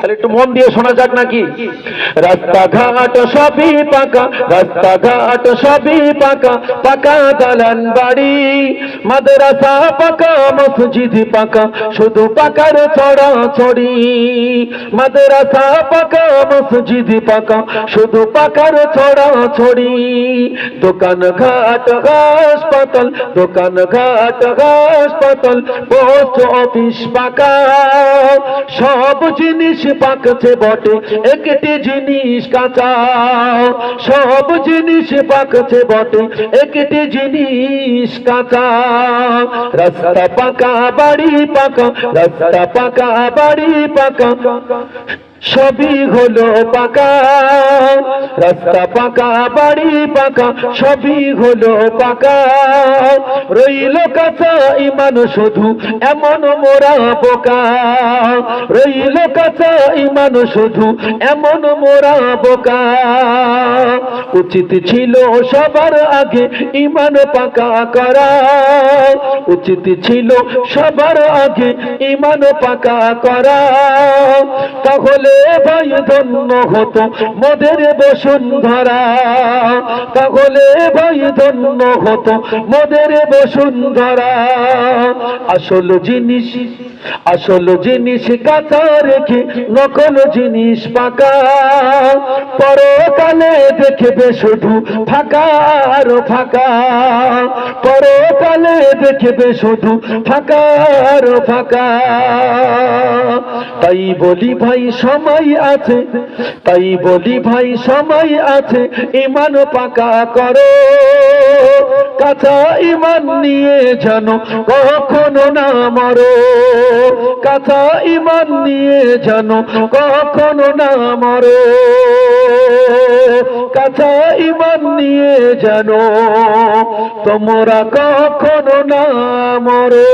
তাহলে একটু মন দিয়ে শোনা যাক নাকি। রাস্তাঘাট সবই পাকা, রাস্তাঘাট সবই পাকা, পাকা দালান বাড়ি, মাদ্রাসা পাকা, মসজিদ পাকা, শুধু পাকার ছড়াছড়ি। মাদ্রাসা পাকা, মসজিদ পাকা, শুধু পাকার ছড়াছড়ি। দোকান ঘাট হাসপাতাল, দোকান ঘাট হাসপাতাল, পোস্ট অফিস পাকা, সব জিনিস পাকছে বটে, একটি জিনিস কাঁচা। সব জিনিস পাকছে বটে, একটি জিনিস কাঁচা। রাস্তা পাকা, বাড়ি পাকা, রাস্তা পাকা, বাড়ি পাকা, সবই হলো পাকা। রাস্তা পাকা, বাড়ি পাকা, সবই হলো পাকা। রইল কাঁচা ইমান শুধু, এমন মোরা বোকা। রইল কাঁচা ইমান শুধু, এমন মোরা বোকা। উচিত ছিল সবার আগে ইমান পাকা করা, উচিত ছিল সবার আগে ইমান পাকা করা। তাহলে ভাই ধন্য হতো মোদের বসুন্ধরা, তাহলে ভাই ধন্য হতো মোদের বসুন্ধরা। আসল জিনিস, আসল জিনিস কাঁচা রেখে নকল জিনিস পাকা। পরকালে দেখবে শুধু ফাঁকা আর ফাঁকা, পরকালে দেখবে শুধু ফাঁকা আর ফাঁকা। তাই বলি ভাই সময় আছে, তাই বলি ভাই সময় আছে, ইমান পাকা করো। কাঁচা ইমান নিয়ে জানো কখনো না মরো, কাঁচা ইমান নিয়ে জানো কখনো না মরো। কাঁচা ইমান নিয়ে জানো তোমরা কখনো না মরো।